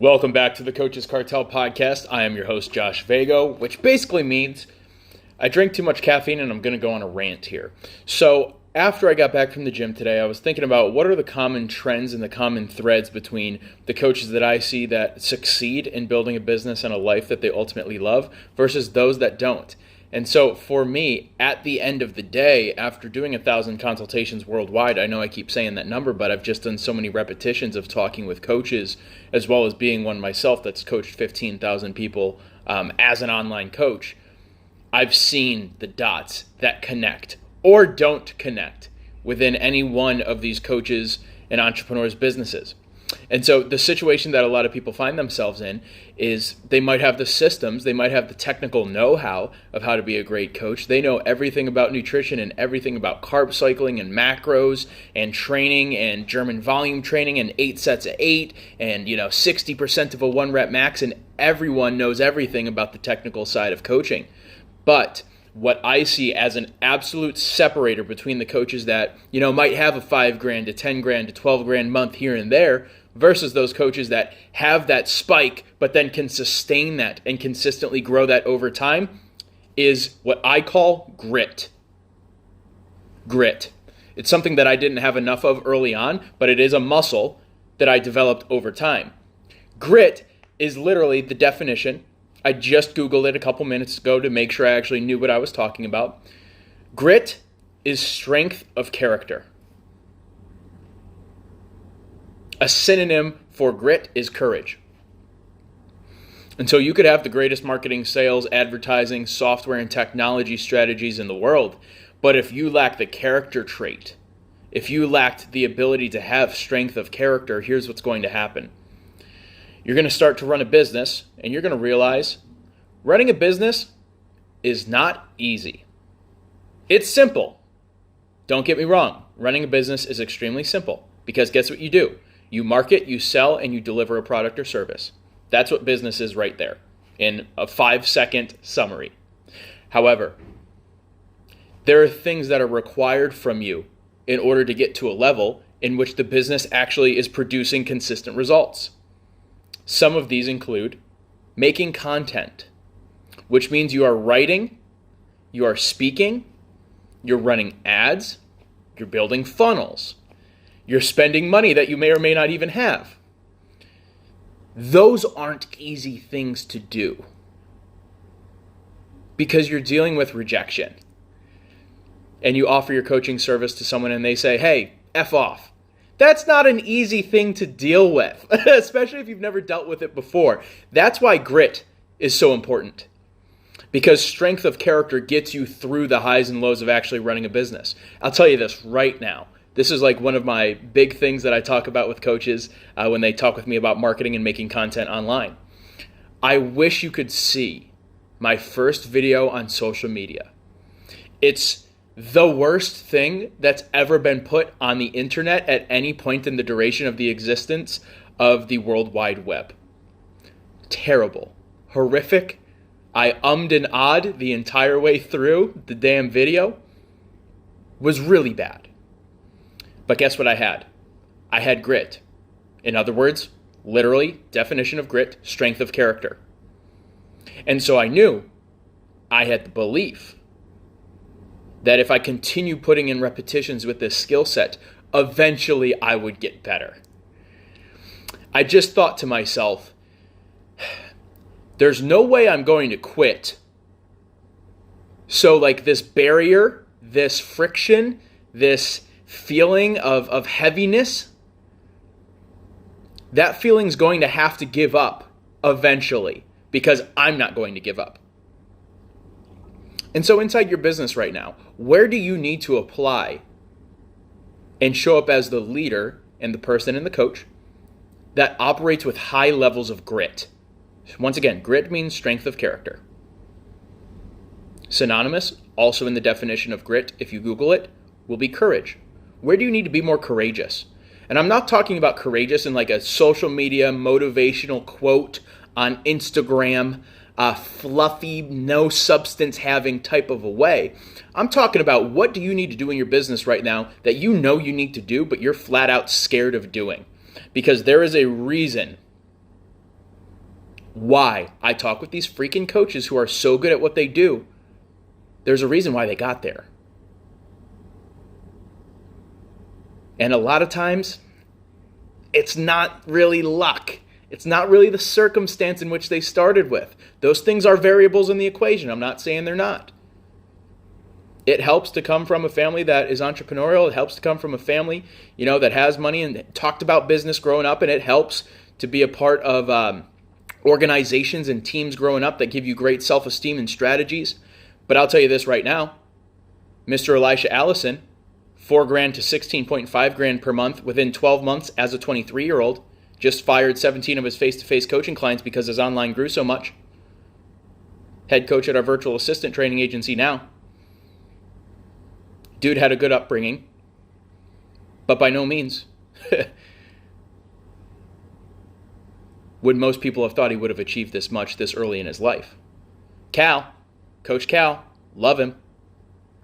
Welcome back to the Coaches Cartel podcast. I am your host, Josh Vago, which basically means I drink too much caffeine and I'm going to go on a rant here. So after I got back from the gym today, I was thinking about what are the common trends and the common threads between the coaches that I see that succeed in building a business and a life that they ultimately love versus those that don't. And so for me, at the end of the day, after doing 1,000 consultations worldwide, I know I keep saying that number, but I've just done so many repetitions of talking with coaches, as well as being one myself that's coached 15,000 people as an online coach. I've seen the dots that connect or don't connect within any one of these coaches and entrepreneurs' businesses. And so the situation that a lot of people find themselves in is they might have the systems, they might have the technical know-how of how to be a great coach. They know everything about nutrition and everything about carb cycling and macros and training and German volume training and 8 sets of 8 and 60% of a 1-rep max, and everyone knows everything about the technical side of coaching. But what I see as an absolute separator between the coaches that, might have a $5,000 to $10,000 to $12,000 month here and there versus those coaches that have that spike but then can sustain that and consistently grow that over time is what I call grit. Grit. It's something that I didn't have enough of early on, but it is a muscle that I developed over time. Grit is literally the definition. I just Googled it a couple minutes ago to make sure I actually knew what I was talking about. Grit is strength of character. A synonym for grit is courage. And so you could have the greatest marketing, sales, advertising, software, and technology strategies in the world, but if you lack the character trait, if you lacked the ability to have strength of character, here's what's going to happen. You're going to start to run a business, and you're going to realize running a business is not easy. It's simple. Don't get me wrong. Running a business is extremely simple because guess what you do? You market, you sell, and you deliver a product or service. That's what business is right there in a 5-second summary. However, there are things that are required from you in order to get to a level in which the business actually is producing consistent results. Some of these include making content, which means you are writing, you are speaking, you're running ads, you're building funnels, you're spending money that you may or may not even have. Those aren't easy things to do because you're dealing with rejection. And you offer your coaching service to someone and they say, hey, F off. That's not an easy thing to deal with, especially if you've never dealt with it before. That's why grit is so important, because strength of character gets you through the highs and lows of actually running a business. I'll tell you this right now. This is like one of my big things that I talk about with coaches when they talk with me about marketing and making content online. I wish you could see my first video on social media. It's the worst thing that's ever been put on the internet at any point in the duration of the existence of the World Wide Web. Terrible. Horrific. I ummed and ahed the entire way through the damn video. Was really bad. But guess what I had? I had grit. In other words, literally, definition of grit, strength of character. And so I knew I had the belief that if I continue putting in repetitions with this skill set, eventually I would get better. I just thought to myself, there's no way I'm going to quit. So like this barrier, this friction, this feeling of heaviness, that feeling's going to have to give up eventually because I'm not going to give up. And so inside your business right now, where do you need to apply and show up as the leader and the person and the coach that operates with high levels of grit? Once again, grit means strength of character. Synonymous, also in the definition of grit, if you Google it, will be courage. Where do you need to be more courageous? And I'm not talking about courageous in like a social media motivational quote on Instagram, fluffy, no substance having type of a way. I'm talking about what do you need to do in your business right now that you know you need to do, but you're flat out scared of doing. Because there is a reason why I talk with these freaking coaches who are so good at what they do. There's a reason why they got there. And a lot of times, it's not really luck. It's not really the circumstance in which they started with. Those things are variables in the equation. I'm not saying they're not. It helps to come from a family that is entrepreneurial. It helps to come from a family, that has money and talked about business growing up. And it helps to be a part of organizations and teams growing up that give you great self-esteem and strategies. But I'll tell you this right now, Mr. Elisha Allison, $4,000 to $16.5 per month within 12 months as a 23-year-old, just fired 17 of his face-to-face coaching clients because his online grew so much. Head coach at our virtual assistant training agency now. Dude had a good upbringing, but by no means would most people have thought he would have achieved this much this early in his life. Coach Cal, love him.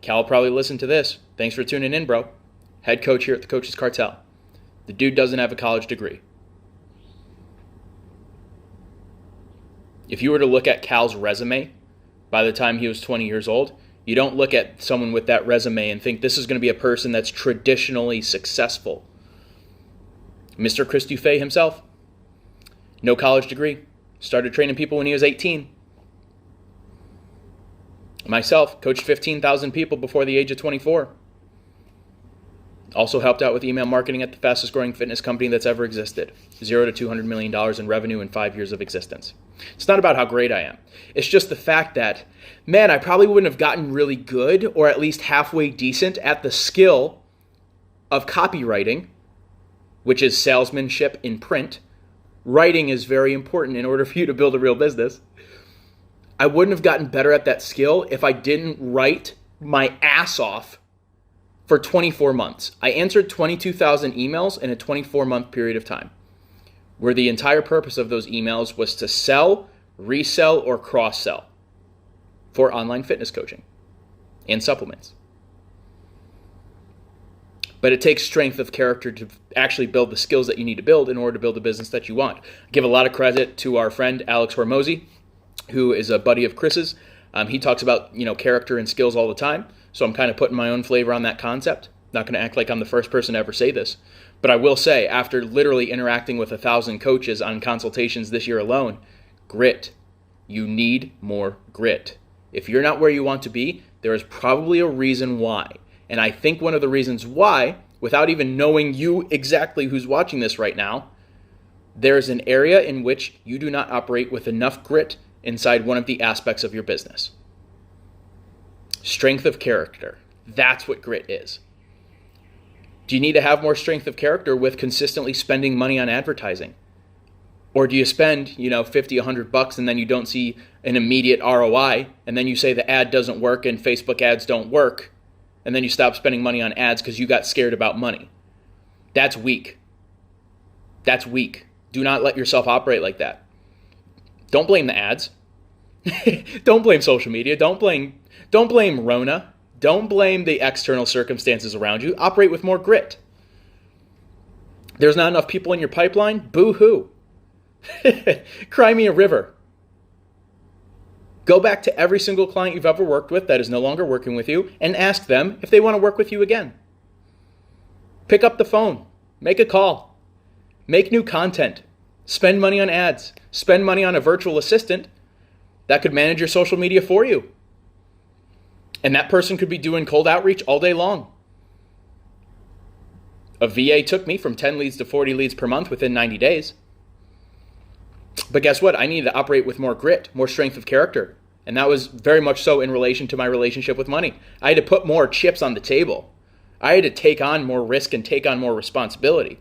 Cal will probably listen to this. Thanks for tuning in, bro. Head coach here at the Coaches Cartel. The dude doesn't have a college degree. If you were to look at Cal's resume by the time he was 20 years old, you don't look at someone with that resume and think this is going to be a person that's traditionally successful. Mr. Chris Dufay himself, no college degree, started training people when he was 18. Myself, coached 15,000 people before the age of 24. Also helped out with email marketing at the fastest growing fitness company that's ever existed. $0 to $200 million in revenue in 5 years of existence. It's not about how great I am. It's just the fact that, man, I probably wouldn't have gotten really good or at least halfway decent at the skill of copywriting, which is salesmanship in print. Writing is very important in order for you to build a real business. I wouldn't have gotten better at that skill if I didn't write my ass off for 24 months. I answered 22,000 emails in a 24-month period of time, where the entire purpose of those emails was to sell, resell, or cross-sell for online fitness coaching and supplements. But it takes strength of character to actually build the skills that you need to build in order to build the business that you want. I give a lot of credit to our friend Alex Hormozy, who is a buddy of Chris's. He talks about character and skills all the time. So I'm kind of putting my own flavor on that concept. Not going to act like I'm the first person to ever say this. But I will say, after literally interacting with 1,000 coaches on consultations this year alone, grit. You need more grit. If you're not where you want to be, there is probably a reason why. And I think one of the reasons why, without even knowing you exactly who's watching this right now, there's an area in which you do not operate with enough grit inside one of the aspects of your business. Strength of character. That's what grit is. Do you need to have more strength of character with consistently spending money on advertising? Or do you spend, $50, $100 and then you don't see an immediate ROI, and then you say the ad doesn't work and Facebook ads don't work, and then you stop spending money on ads because you got scared about money? That's weak. That's weak. Do not let yourself operate like that. Don't blame the ads. Don't blame social media. Don't blame Rona. Don't blame the external circumstances around you. Operate with more grit. There's not enough people in your pipeline? Boo-hoo. Cry me a river. Go back to every single client you've ever worked with that is no longer working with you and ask them if they want to work with you again. Pick up the phone. Make a call. Make new content. Spend money on ads. Spend money on a virtual assistant that could manage your social media for you. And that person could be doing cold outreach all day long. A VA took me from 10 leads to 40 leads per month within 90 days. But guess what? I needed to operate with more grit, more strength of character. And that was very much so in relation to my relationship with money. I had to put more chips on the table. I had to take on more risk and take on more responsibility.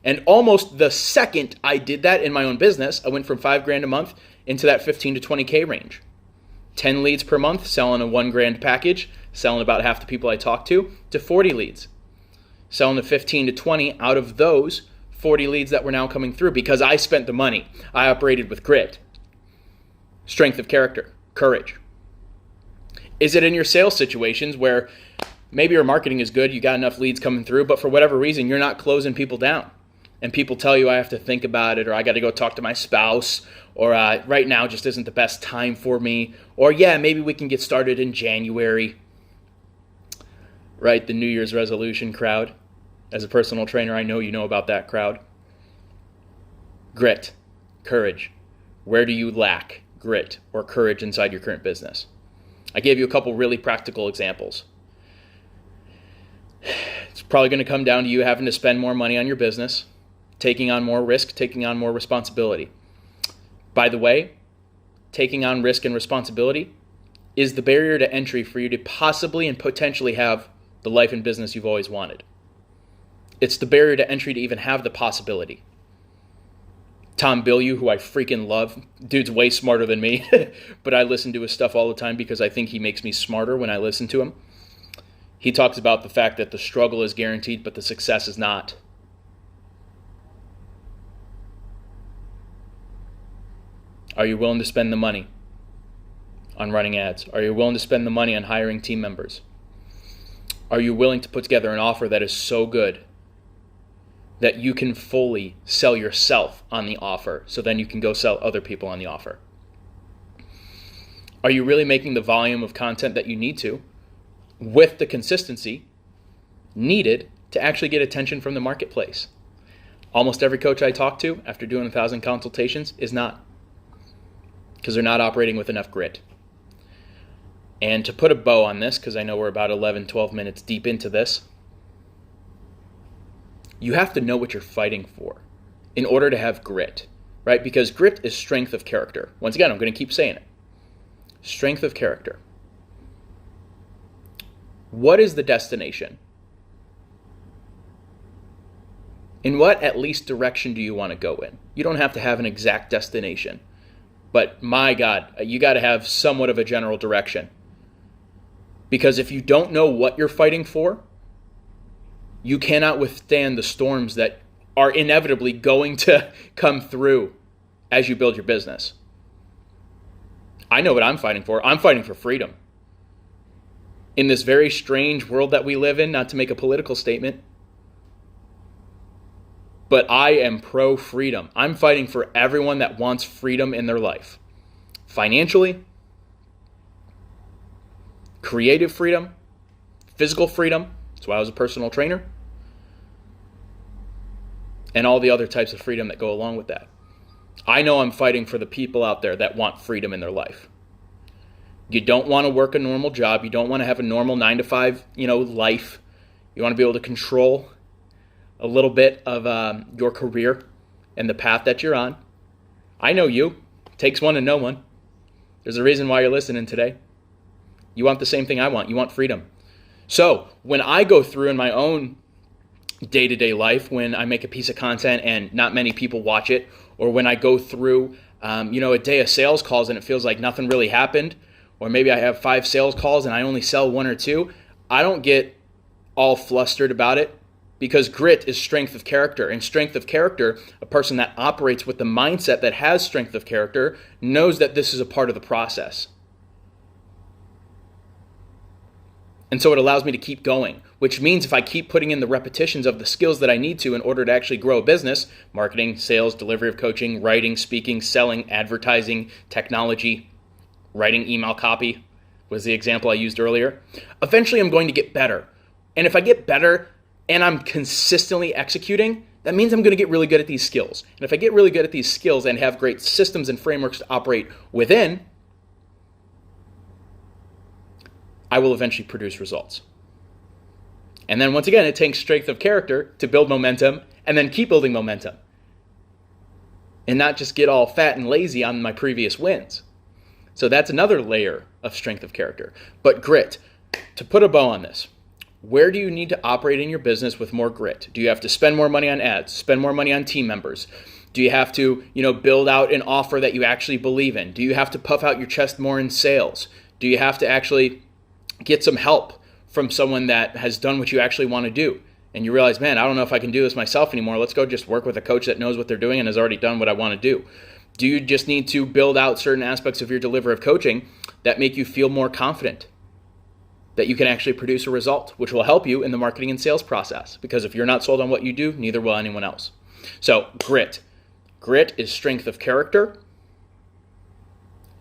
And almost the second I did that in my own business, I went from $5,000 a month into that 15 to 20K range. 10 leads per month, selling a $1,000 package, selling about half the people I talk to 40 leads. Selling the 15 to 20 out of those 40 leads that were now coming through because I spent the money. I operated with grit, strength of character, courage. Is it in your sales situations where maybe your marketing is good, you got enough leads coming through, but for whatever reason, you're not closing people down? and people tell you I have to think about it, or I got to go talk to my spouse, or right now just isn't the best time for me, or yeah, maybe we can get started in January, right? The New Year's resolution crowd. As a personal trainer, I know you know about that crowd. Grit, courage. Where do you lack grit or courage inside your current business? I gave you a couple really practical examples. It's probably going to come down to you having to spend more money on your business, taking on more risk, taking on more responsibility. By the way, taking on risk and responsibility is the barrier to entry for you to possibly and potentially have the life and business you've always wanted. It's the barrier to entry to even have the possibility. Tom Bilyeu, who I freaking love, dude's way smarter than me, but I listen to his stuff all the time because I think he makes me smarter when I listen to him. He talks about the fact that the struggle is guaranteed, but the success is not. Are you willing to spend the money on running ads? Are you willing to spend the money on hiring team members? Are you willing to put together an offer that is so good that you can fully sell yourself on the offer, so then you can go sell other people on the offer? Are you really making the volume of content that you need to, with the consistency needed to actually get attention from the marketplace? Almost every coach I talk to after doing 1,000 consultations is not, because they're not operating with enough grit. And to put a bow on this, because I know we're about 11, 12 minutes deep into this, you have to know what you're fighting for in order to have grit, right? Because grit is strength of character. Once again, I'm going to keep saying it. Strength of character. What is the destination? In what at least direction do you want to go in? You don't have to have an exact destination, but my God, you got to have somewhat of a general direction. Because if you don't know what you're fighting for, you cannot withstand the storms that are inevitably going to come through as you build your business. I know what I'm fighting for. I'm fighting for freedom. In this very strange world that we live in, not to make a political statement, but I am pro-freedom. I'm fighting for everyone that wants freedom in their life. Financially, creative freedom, physical freedom. That's why I was a personal trainer. And all the other types of freedom that go along with that. I know I'm fighting for the people out there that want freedom in their life. You don't want to work a normal job. You don't want to have a normal 9-to-5, life. You want to be able to control a little bit of your career and the path that you're on. I know you. It takes one to know one. There's a reason why you're listening today. You want the same thing I want. You want freedom. So when I go through in my own day-to-day life, when I make a piece of content and not many people watch it, or when I go through a day of sales calls and it feels like nothing really happened, or maybe I have 5 sales calls and I only sell 1 or 2, I don't get all flustered about it, because grit is strength of character. And strength of character, a person that operates with the mindset that has strength of character, knows that this is a part of the process. And so it allows me to keep going, which means if I keep putting in the repetitions of the skills that I need to in order to actually grow a business, marketing, sales, delivery of coaching, writing, speaking, selling, advertising, technology, writing email copy was the example I used earlier, eventually I'm going to get better. And if I get better and I'm consistently executing, that means I'm going to get really good at these skills. And if I get really good at these skills and have great systems and frameworks to operate within, I will eventually produce results. And then once again, it takes strength of character to build momentum and then keep building momentum. And not just get all fat and lazy on my previous wins. So that's another layer of strength of character. But grit, to put a bow on this, where do you need to operate in your business with more grit? Do you have to spend more money on ads, spend more money on team members? Do you have to, build out an offer that you actually believe in? Do you have to puff out your chest more in sales? Do you have to actually get some help from someone that has done what you actually want to do? And you realize, man, I don't know if I can do this myself anymore. Let's go just work with a coach that knows what they're doing and has already done what I want to do. Do you just need to build out certain aspects of your delivery of coaching that make you feel more confident that you can actually produce a result, which will help you in the marketing and sales process? Because if you're not sold on what you do, neither will anyone else. So grit. Grit is strength of character,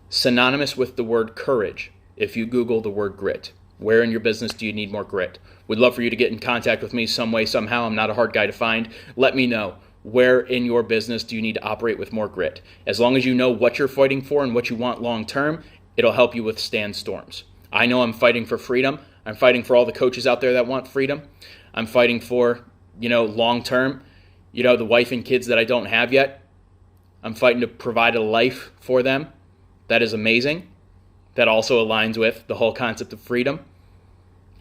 synonymous with the word courage. If you Google the word grit, where in your business do you need more grit? Would love for you to get in contact with me some way, somehow. I'm not a hard guy to find. Let me know. Where in your business do you need to operate with more grit? As long as you know what you're fighting for and what you want long term, it'll help you withstand storms. I know I'm fighting for freedom. I'm fighting for all the coaches out there that want freedom. I'm fighting for, long term, the wife and kids that I don't have yet. I'm fighting to provide a life for them that is amazing. That also aligns with the whole concept of freedom.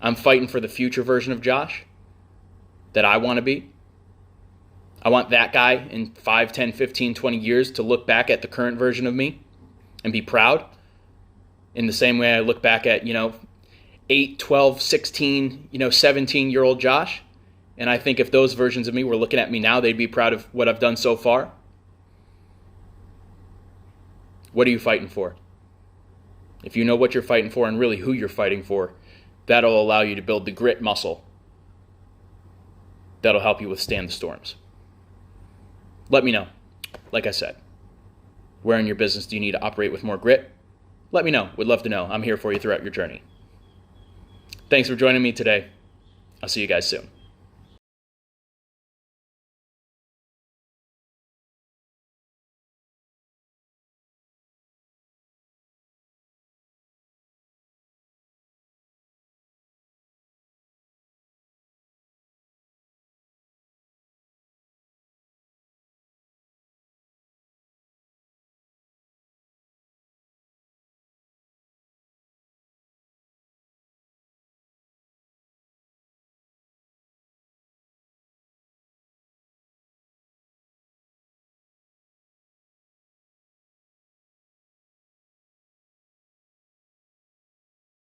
I'm fighting for the future version of Josh that I want to be. I want that guy in 5, 10, 15, 20 years to look back at the current version of me and be proud in the same way I look back at, 8, 12, 16, 17-year-old Josh. And I think if those versions of me were looking at me now, they'd be proud of what I've done so far. What are you fighting for? If you know what you're fighting for and really who you're fighting for, that'll allow you to build the grit muscle that'll help you withstand the storms. Let me know. Like I said, where in your business do you need to operate with more grit? Let me know. Would love to know. I'm here for you throughout your journey. Thanks for joining me today. I'll see you guys soon.